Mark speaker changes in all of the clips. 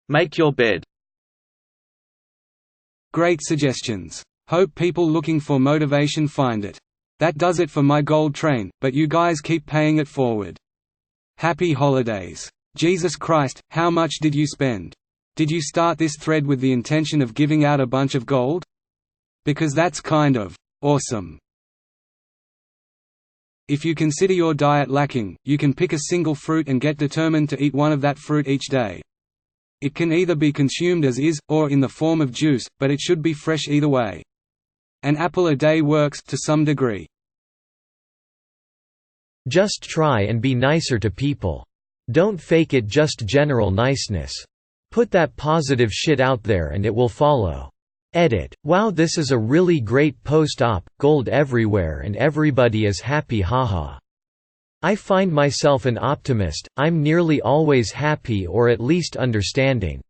Speaker 1: Make your bed.
Speaker 2: Great suggestions. Hope people looking for motivation find it. That does it for my gold train, but you guys keep paying it forward. Happy holidays. Jesus Christ, how much did you spend? Did you start this thread with the intention of giving out a bunch of gold? Because that's kind of awesome. If you consider your diet lacking, you can pick a single fruit and get determined to eat one of that fruit each day. It can either be consumed as is, or in the form of juice, but it should be fresh either way. An apple a day works to some degree.
Speaker 3: Just try and be nicer to people. Don't fake it, just general niceness. Put that positive shit out there and it will follow. Edit. Wow, this is a really great post-op, gold everywhere and everybody is happy, haha. I find myself an optimist, I'm nearly always happy or at least understanding.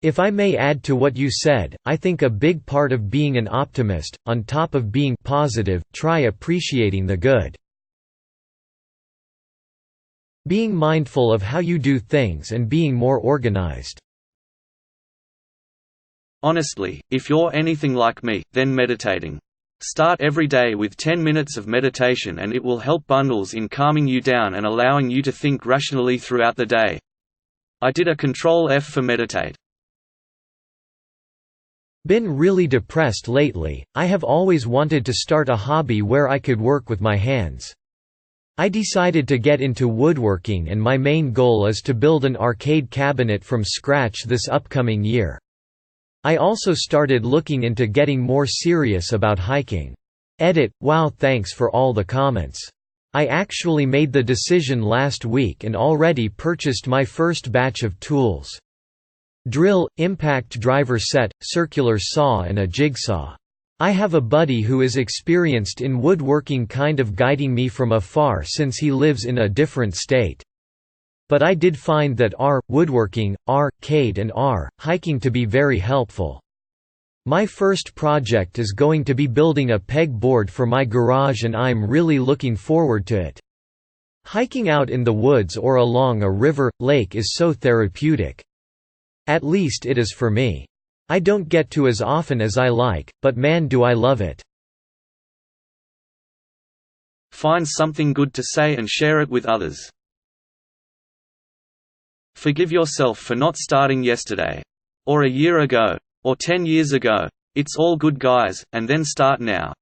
Speaker 3: If I may add to what you said, I think a big part of being an optimist, on top of being positive, try appreciating the good. Being mindful of how you do things and being more organized.
Speaker 1: Honestly, if you're anything like me, then meditating. Start every day with 10 minutes of meditation and it will help bundles in calming you down and allowing you to think rationally throughout the day. I did a Control F for meditate.
Speaker 3: Been really depressed lately. I have always wanted to start a hobby where I could work with my hands. I decided to get into woodworking and my main goal is to build an arcade cabinet from scratch this upcoming year. I also started looking into getting more serious about hiking. Edit. Wow, thanks for all the comments. I actually made the decision last week and already purchased my first batch of tools. Drill, impact driver set, circular saw and a jigsaw. I have a buddy who is experienced in woodworking kind of guiding me from afar since he lives in a different state. But I did find that woodworking, arcade and hiking to be very helpful. My first project is going to be building a peg board for my garage and I'm really looking forward to it. Hiking out in the woods or along a river, lake is so therapeutic. At least it is for me. I don't get to as often as I like, but man do I love it.
Speaker 1: Find something good to say and share it with others. Forgive yourself for not starting yesterday. Or a year ago. Or 10 years ago. It's all good, guys, and then start now.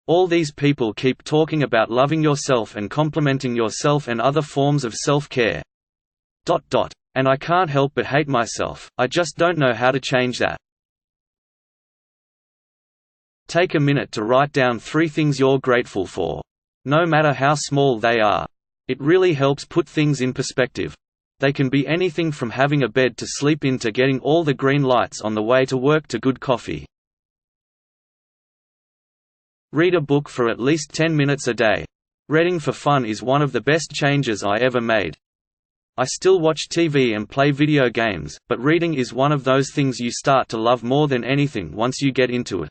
Speaker 1: All these people keep talking about loving yourself and complimenting yourself and other forms of self-care. And I can't help but hate myself, I just don't know how to change that. Take a minute to write down 3 things you're grateful for. No matter how small they are. It really helps put things in perspective. They can be anything from having a bed to sleep in to getting all the green lights on the way to work to good coffee. Read a book for at least 10 minutes a day. Reading for fun is one of the best changes I ever made. I still watch TV and play video games, but reading is one of those things you start to love more than anything once you get into it.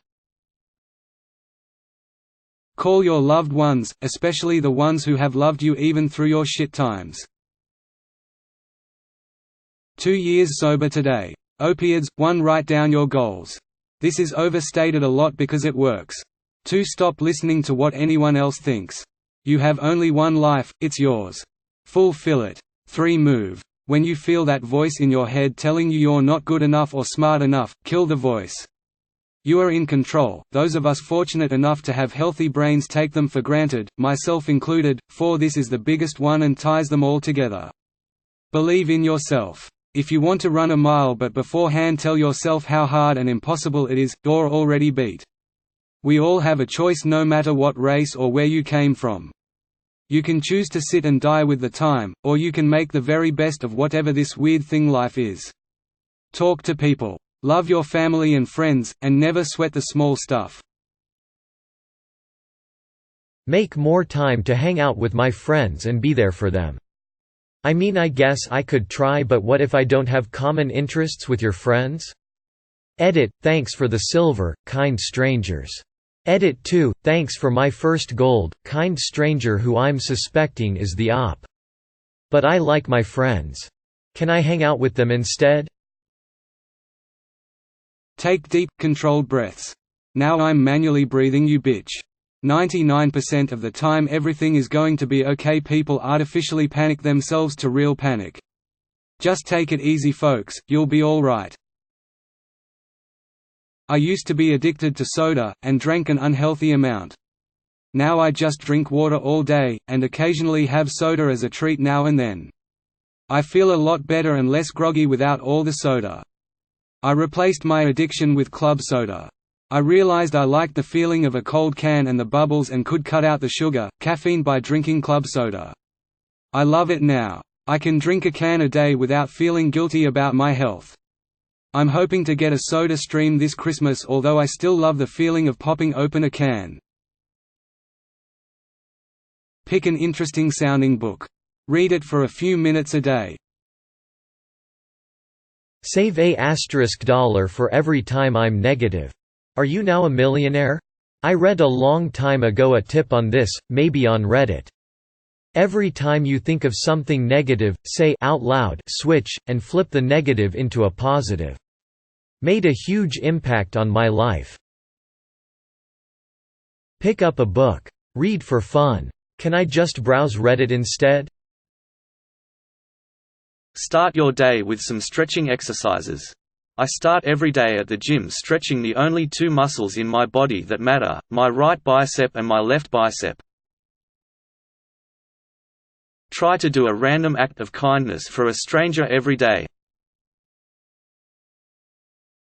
Speaker 2: Call your loved ones, especially the ones who have loved you even through your shit times. 2 years sober today. Opiates. 1. Write down your goals. This is overstated a lot because it works. 2. Stop listening to what anyone else thinks. You have only one life, it's yours. Fulfill it. 3. Move. When you feel that voice in your head telling you you're not good enough or smart enough, kill the voice. You are in control. Those of us fortunate enough to have healthy brains take them for granted, myself included. 4. This is the biggest one and ties them all together. Believe in yourself. If you want to run a mile but beforehand tell yourself how hard and impossible it is, you're already beat. We all have a choice no matter what race or where you came from. You can choose to sit and die with the time, or you can make the very best of whatever this weird thing life is. Talk to people. Love your family and friends, and never sweat the small stuff.
Speaker 3: Make more time to hang out with my friends and be there for them. I mean, I guess I could try, but what if I don't have common interests with your friends? Edit. Thanks for the silver, kind strangers. Edit 2. Thanks for my first gold, kind stranger who I'm suspecting is the op. But I like my friends. Can I hang out with them instead?
Speaker 2: Take deep, controlled breaths. Now I'm manually breathing, you bitch. 99% of the time everything is going to be okay. People artificially panic themselves to real panic. Just take it easy folks, you'll be alright. I used to be addicted to soda, and drank an unhealthy amount. Now I just drink water all day, and occasionally have soda as a treat now and then. I feel a lot better and less groggy without all the soda. I replaced my addiction with club soda. I realized I liked the feeling of a cold can and the bubbles and could cut out the sugar, caffeine by drinking club soda. I love it now. I can drink a can a day without feeling guilty about my health. I'm hoping to get a soda stream this Christmas, although I still love the feeling of popping open a can. Pick an interesting sounding book. Read it for a few minutes a day.
Speaker 3: Save $$ for every time I'm negative. Are you now a millionaire? I read a long time ago a tip on this, maybe on Reddit. Every time you think of something negative, say out loud, switch, and flip the negative into a positive. Made a huge impact on my life. Pick up a book. Read for fun. Can I just browse Reddit instead?
Speaker 1: Start your day with some stretching exercises. I start every day at the gym stretching the only two muscles in my body that matter, my right bicep and my left bicep. Try to do a random act of kindness for a stranger every day.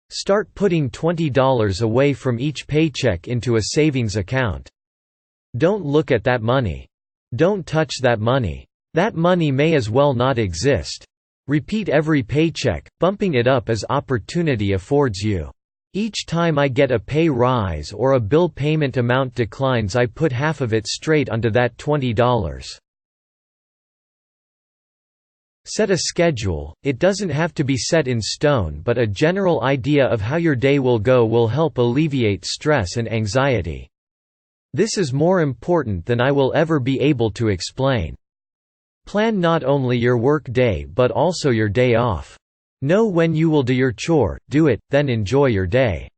Speaker 3: Start putting $20 away from each paycheck into a savings account. Don't look at that money. Don't touch that money. That money may as well not exist. Repeat every paycheck, bumping it up as opportunity affords you. Each time I get a pay rise or a bill payment amount declines, I put half of it straight onto that $20. Set a schedule. It doesn't have to be set in stone, but a general idea of how your day will go will help alleviate stress and anxiety. This is more important than I will ever be able to explain. Plan not only your work day but also your day off. Know when you will do your chore, do it, then enjoy your day.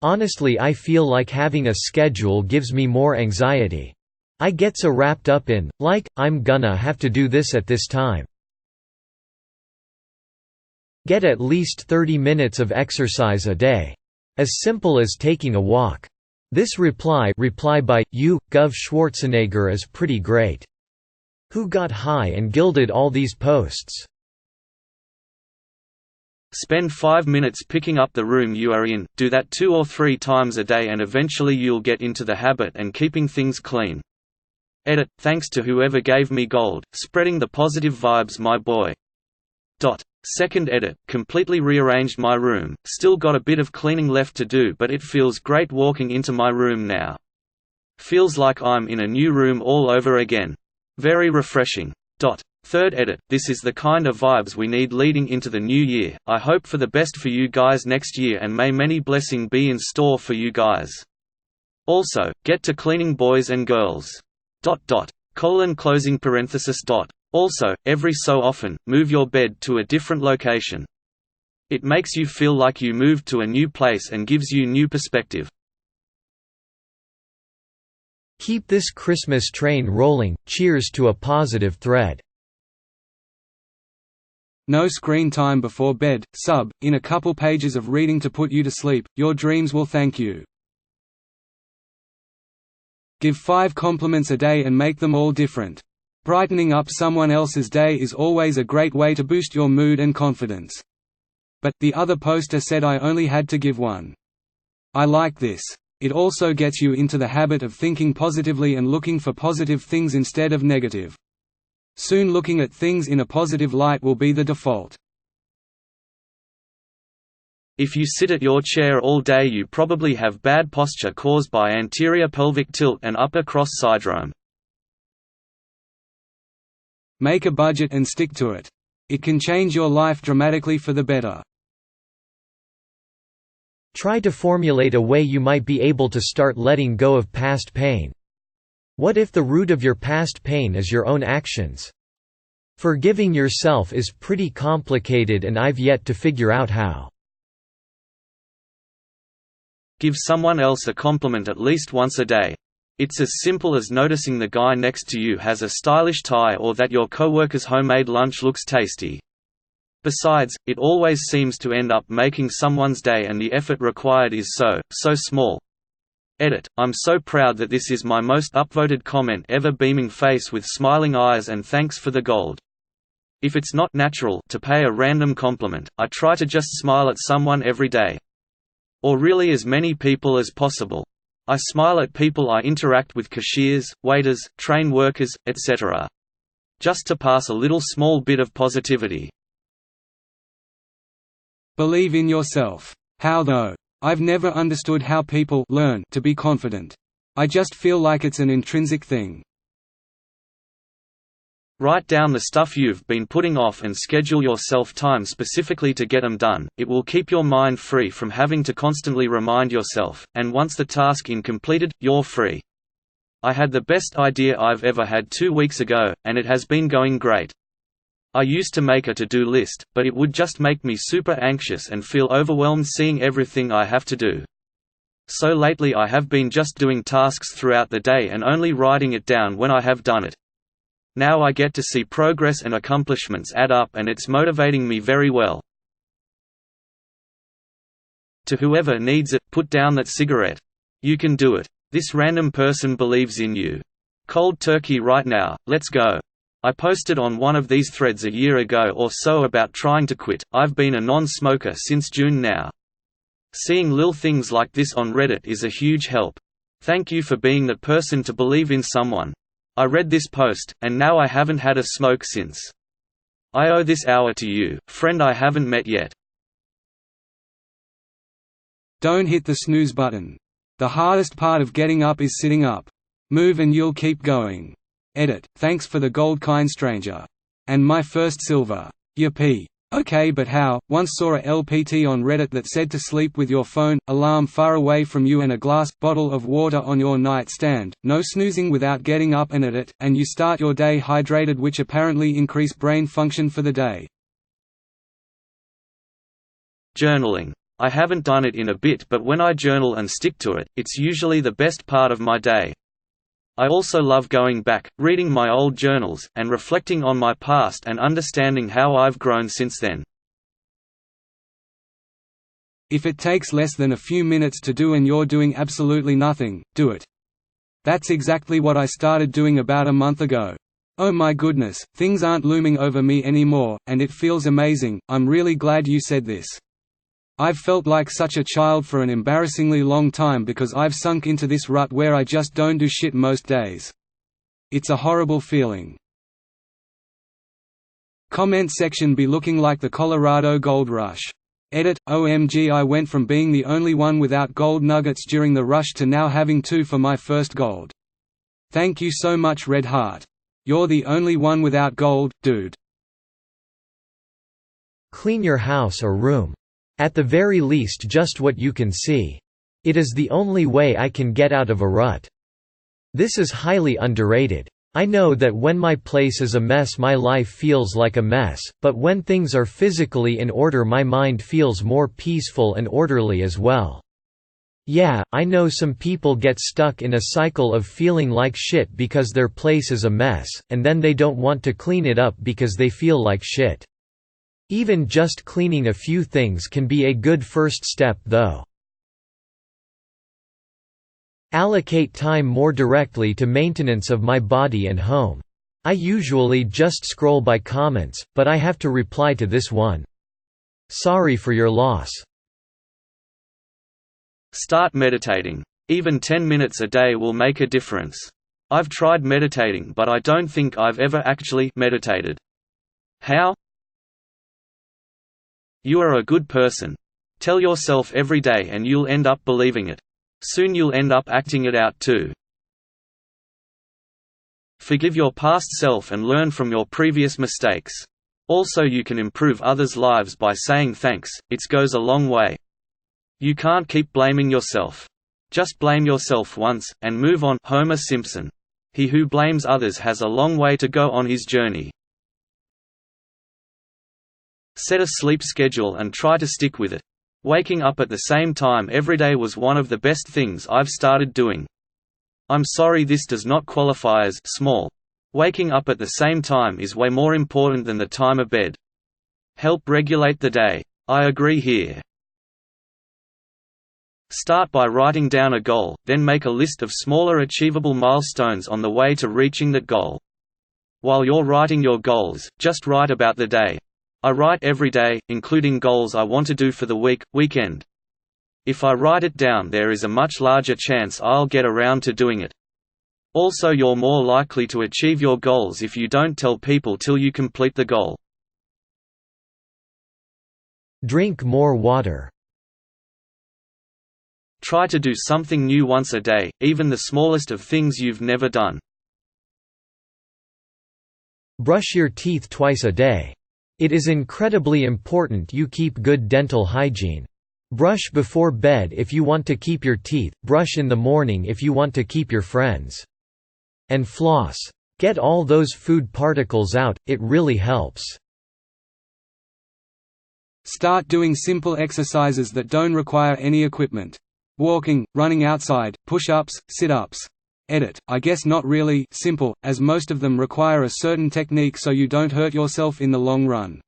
Speaker 3: Honestly, I feel like having a schedule gives me more anxiety. I get so wrapped up in, like, I'm gonna have to do this at this time. Get at least 30 minutes of exercise a day. As simple as taking a walk. This reply by you, Gov Schwarzenegger is pretty great. Who got high and gilded all these posts?
Speaker 1: Spend 5 minutes picking up the room you are in, do that 2 or 3 times a day and eventually you'll get into the habit and keeping things clean. Edit, thanks to whoever gave me gold, spreading the positive vibes my boy. Second edit, completely rearranged my room, still got a bit of cleaning left to do but it feels great walking into my room now. Feels like I'm in a new room all over again. Very refreshing. Third edit, this is the kind of vibes we need leading into the new year. I hope for the best for you guys next year and may many blessings be in store for you guys. Also, get to cleaning boys and girls. Closing parenthesis. Also, every so often, move your bed to a different location. It makes you feel like you moved to a new place and gives you new perspective.
Speaker 3: Keep this Christmas train rolling. Cheers to a positive thread.
Speaker 2: No screen time before bed. In a couple pages of reading to put you to sleep, your dreams will thank you. Give 5 compliments a day and make them all different. Brightening up someone else's day is always a great way to boost your mood and confidence. But, the other poster said I only had to give 1. I like this. It also gets you into the habit of thinking positively and looking for positive things instead of negative. Soon looking at things in a positive light will be the default.
Speaker 1: If you sit at your chair all day you probably have bad posture caused by anterior pelvic tilt and upper cross syndrome.
Speaker 2: Make a budget and stick to it. It can change your life dramatically for the better.
Speaker 3: Try to formulate a way you might be able to start letting go of past pain. What if the root of your past pain is your own actions? Forgiving yourself is pretty complicated and I've yet to figure out how.
Speaker 1: Give someone else a compliment at least once a day. It's as simple as noticing the guy next to you has a stylish tie or that your coworker's homemade lunch looks tasty. Besides, it always seems to end up making someone's day and the effort required is so small. Edit. I'm so proud that this is my most upvoted comment ever, beaming face with smiling eyes and thanks for the gold. If it's not natural to pay a random compliment, I try to just smile at someone every day. Or really as many people as possible. I smile at people I interact with, cashiers, waiters, train workers, etc. Just to pass a little small bit of positivity.
Speaker 2: Believe in yourself. How though? I've never understood how people learn to be confident. I just feel like it's an intrinsic thing.
Speaker 1: Write down the stuff you've been putting off and schedule yourself time specifically to get them done. It will keep your mind free from having to constantly remind yourself, and once the task is completed, you're free. I had the best idea I've ever had 2 weeks ago, and it has been going great. I used to make a to-do list, but it would just make me super anxious and feel overwhelmed seeing everything I have to do. So lately I have been just doing tasks throughout the day and only writing it down when I have done it. Now I get to see progress and accomplishments add up, and it's motivating me very well. To whoever needs it, put down that cigarette. You can do it. This random person believes in you. Cold turkey right now, let's go. I posted on one of these threads a year ago or so about trying to quit. I've been a non-smoker since June now. Seeing little things like this on Reddit is a huge help. Thank you for being that person to believe in someone. I read this post, and now I haven't had a smoke since. I owe this hour to you, friend I haven't met yet.
Speaker 2: Don't hit the snooze button. The hardest part of getting up is sitting up. Move and you'll keep going. Edit. Thanks for the gold, kind stranger. And my first silver. Yippee. Okay, but how? Once saw a LPT on Reddit that said to sleep with your phone alarm far away from you and a glass bottle of water on your nightstand, no snoozing without getting up, and edit, and you start your day hydrated, which apparently increase brain function for the day.
Speaker 1: Journaling. I haven't done it in a bit, but when I journal and stick to it, it's usually the best part of my day. I also love going back, reading my old journals, and reflecting on my past and understanding how I've grown since then.
Speaker 2: If it takes less than a few minutes to do and you're doing absolutely nothing, do it. That's exactly what I started doing about a month ago. Oh my goodness, things aren't looming over me anymore, and it feels amazing. I'm really glad you said this. I've felt like such a child for an embarrassingly long time because I've sunk into this rut where I just don't do shit most days. It's a horrible feeling. Comment section be looking like the Colorado Gold Rush. Edit. OMG, I went from being the only one without gold nuggets during the rush to now having 2 for my first gold. Thank you so much, Red Heart. You're the only one without gold, dude.
Speaker 3: Clean your house or room. At the very least just what you can see. It is the only way I can get out of a rut. This is highly underrated. I know that when my place is a mess my life feels like a mess, but when things are physically in order my mind feels more peaceful and orderly as well. Yeah, I know some people get stuck in a cycle of feeling like shit because their place is a mess, and then they don't want to clean it up because they feel like shit. Even just cleaning a few things can be a good first step though. Allocate time more directly to maintenance of my body and home. I usually just scroll by comments, but I have to reply to this one. Sorry for your loss.
Speaker 1: Start meditating. Even 10 minutes a day will make a difference. I've tried meditating, but I don't think I've ever actually meditated. How? You are a good person. Tell yourself every day and you'll end up believing it. Soon you'll end up acting it out too. Forgive your past self and learn from your previous mistakes. Also, you can improve others' lives by saying thanks. It goes a long way. You can't keep blaming yourself. Just blame yourself once, and move on. Homer Simpson. He who blames others has a long way to go on his journey. Set a sleep schedule and try to stick with it. Waking up at the same time every day was one of the best things I've started doing. I'm sorry this does not qualify as small. Waking up at the same time is way more important than the time of bed. Help regulate the day. I agree here. Start by writing down a goal, then make a list of smaller achievable milestones on the way to reaching that goal. While you're writing your goals, just write about the day. I write every day, including goals I want to do for the weekend. If I write it down, there is a much larger chance I'll get around to doing it. Also, you're more likely to achieve your goals if you don't tell people till you complete the goal.
Speaker 3: Drink more water.
Speaker 1: Try to do something new once a day, even the smallest of things you've never done.
Speaker 3: Brush your teeth twice a day. It is incredibly important you keep good dental hygiene. Brush before bed if you want to keep your teeth, brush in the morning if you want to keep your friends. And floss. Get all those food particles out, it really helps.
Speaker 2: Start doing simple exercises that don't require any equipment. Walking, running outside, push-ups, sit-ups. Edit, I guess not really simple, as most of them require a certain technique so you don't hurt yourself in the long run.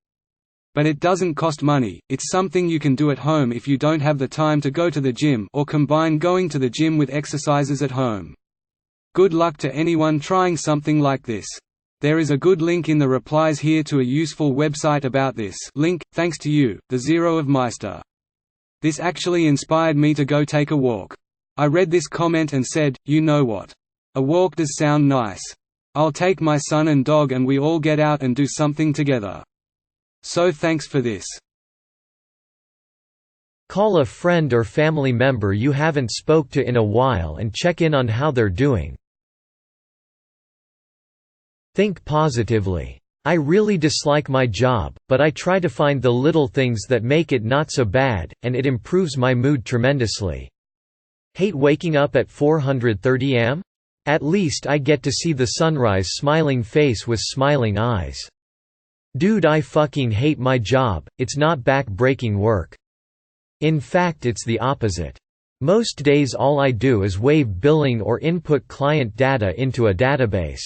Speaker 2: But it doesn't cost money, it's something you can do at home if you don't have the time to go to the gym, or combine going to the gym with exercises at home. Good luck to anyone trying something like this. There is a good link in the replies here to a useful website about this. Link, thanks to you, the Zero of Meister. This actually inspired me to go take a walk. I read this comment and said, you know what? A walk does sound nice. I'll take my son and dog and we all get out and do something together. So thanks for this.
Speaker 3: Call a friend or family member you haven't spoke to in a while and check in on how they're doing. Think positively. I really dislike my job, but I try to find the little things that make it not so bad, and it improves my mood tremendously. Hate waking up at 4:30 am? At least I get to see the sunrise smiling face with smiling eyes. Dude, I fucking hate my job, it's not back-breaking work. In fact, it's the opposite. Most days all I do is wave billing or input client data into a database.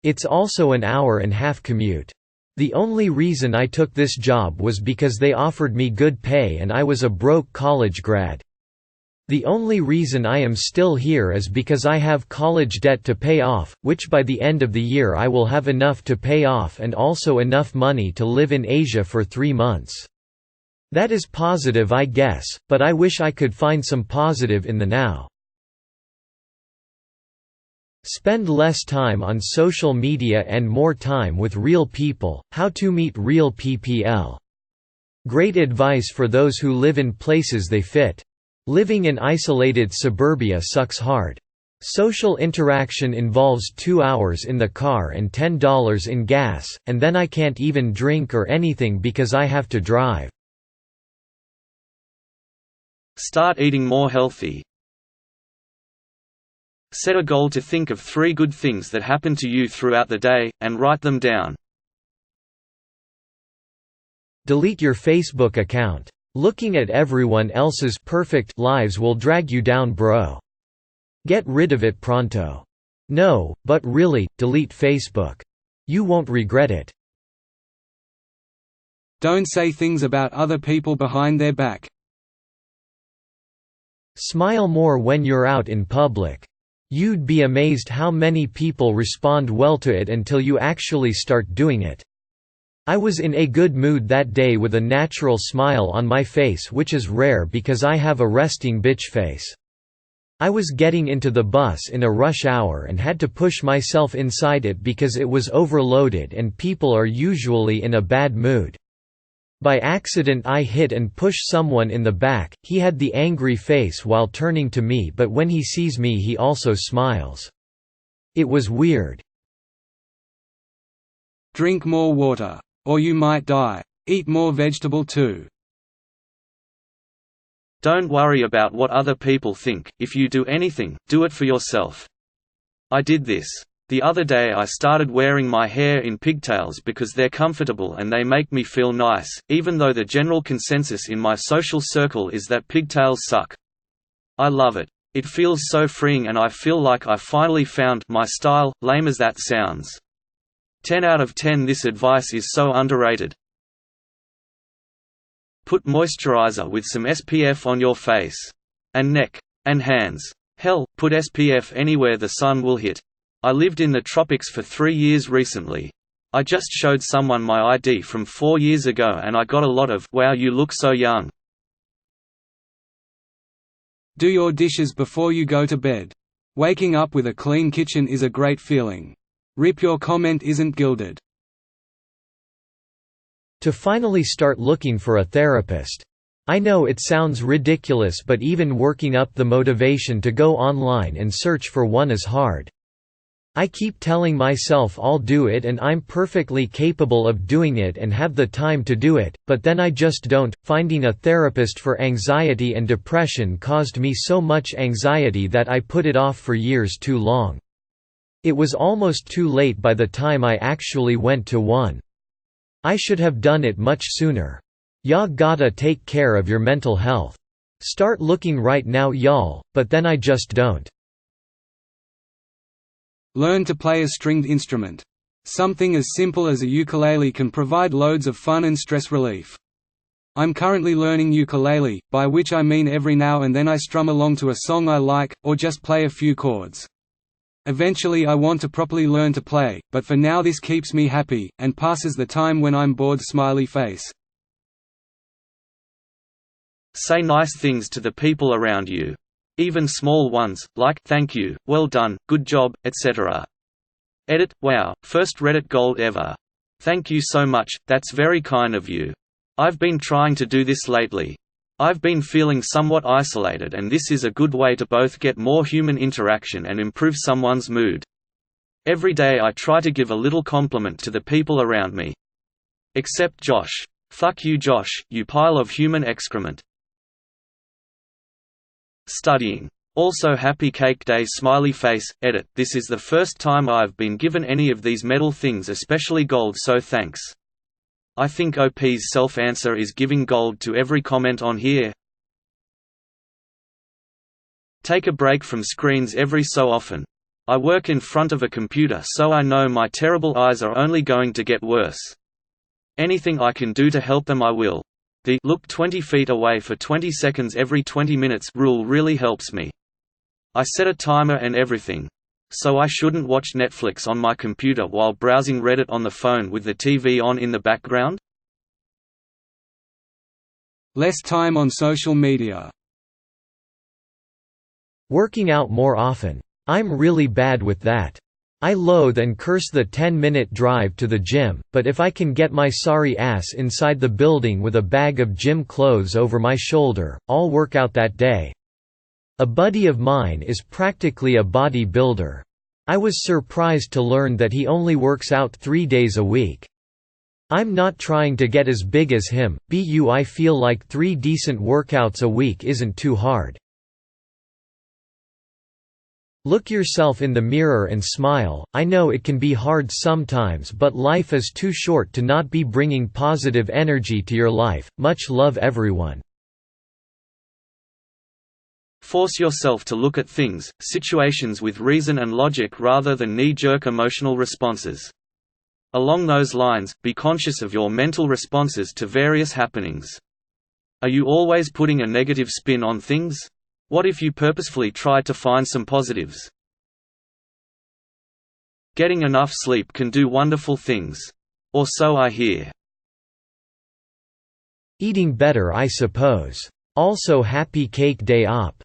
Speaker 3: It's also an hour-and-a-half commute. The only reason I took this job was because they offered me good pay and I was a broke college grad. The only reason I am still here is because I have college debt to pay off, which by the end of the year I will have enough to pay off and also enough money to live in Asia for 3 months. That is positive, I guess, but I wish I could find some positive in the now. Spend less time on social media and more time with real people. How to meet real PPL. Great advice for those who live in places they fit. Living in isolated suburbia sucks hard. Social interaction involves 2 hours in the car and $10 in gas, and then I can't even drink or anything because I have to drive.
Speaker 1: Start eating more healthy. Set a goal to think of 3 good things that happen to you throughout the day, and write them down.
Speaker 3: Delete your Facebook account. Looking at everyone else's perfect lives will drag you down, bro. Get rid of it pronto. No, but really, delete Facebook. You won't regret it.
Speaker 2: Don't say things about other people behind their back.
Speaker 3: Smile more when you're out in public. You'd be amazed how many people respond well to it until you actually start doing it. I was in a good mood that day with a natural smile on my face, which is rare because I have a resting bitch face. I was getting into the bus in a rush hour and had to push myself inside it because it was overloaded and people are usually in a bad mood. By accident I hit and pushed someone in the back. He had the angry face while turning to me, but when he sees me he also smiles. It was weird.
Speaker 2: Drink more water. Or you might die. Eat more vegetable too.
Speaker 1: Don't worry about what other people think. If you do anything, do it for yourself. I did this. The other day I started wearing my hair in pigtails because they're comfortable and they make me feel nice, even though the general consensus in my social circle is that pigtails suck. I love it. It feels so freeing and I feel like I finally found my style, lame as that sounds. 10 out of 10. This advice is so underrated. Put moisturizer with some SPF on your face. And neck. And hands. Hell, put SPF anywhere the sun will hit. I lived in the tropics for 3 years recently. I just showed someone my ID from 4 years ago and I got a lot of "wow, you look so young."
Speaker 2: Do your dishes before you go to bed. Waking up with a clean kitchen is a great feeling. Rip your comment isn't gilded.
Speaker 3: To finally start looking for a therapist. I know it sounds ridiculous, but even working up the motivation to go online and search for one is hard. I keep telling myself I'll do it and I'm perfectly capable of doing it and have the time to do it, but then I just don't. Finding a therapist for anxiety and depression caused me so much anxiety that I put it off for years too long. It was almost too late by the time I actually went to one. I should have done it much sooner. Ya gotta take care of your mental health. Start looking right now, y'all, but then I just don't.
Speaker 2: Learn to play a stringed instrument. Something as simple as a ukulele can provide loads of fun and stress relief. I'm currently learning ukulele, by which I mean every now and then I strum along to a song I like, or just play a few chords. Eventually I want to properly learn to play, but for now this keeps me happy, and passes the time when I'm bored. Smiley face.
Speaker 1: Say nice things to the people around you. Even small ones, like "thank you, well done, good job," etc. Edit. Wow, first Reddit gold ever. Thank you so much, that's very kind of you. I've been trying to do this lately. I've been feeling somewhat isolated and this is a good way to both get more human interaction and improve someone's mood. Every day I try to give a little compliment to the people around me. Except Josh. Fuck you Josh, you pile of human excrement. Studying. Also happy cake day. Smiley face. Edit. This is the first time I've been given any of these medal things, especially gold, so thanks. I think OP's self-answer is giving gold to every comment on here. Take a break from screens every so often. I work in front of a computer, so I know my terrible eyes are only going to get worse. Anything I can do to help them I will. The "look 20 feet away for 20 seconds every 20 minutes" rule really helps me. I set a timer and everything. So I shouldn't watch Netflix on my computer while browsing Reddit on the phone with the TV on in the background?
Speaker 2: Less time on social media.
Speaker 3: Working out more often. I'm really bad with that. I loathe and curse the 10-minute drive to the gym, but if I can get my sorry ass inside the building with a bag of gym clothes over my shoulder, I'll work out that day. A buddy of mine is practically a bodybuilder. I was surprised to learn that he only works out 3 days a week. I'm not trying to get as big as him, but I feel like 3 decent workouts a week isn't too hard. Look yourself in the mirror and smile. I know it can be hard sometimes, but life is too short to not be bringing positive energy to your life. Much love, everyone.
Speaker 1: Force yourself to look at things, situations with reason and logic rather than knee-jerk emotional responses. Along those lines, be conscious of your mental responses to various happenings. Are you always putting a negative spin on things? What if you purposefully try to find some positives? Getting enough sleep can do wonderful things. Or so I hear.
Speaker 3: Eating better, I suppose. Also happy cake day op.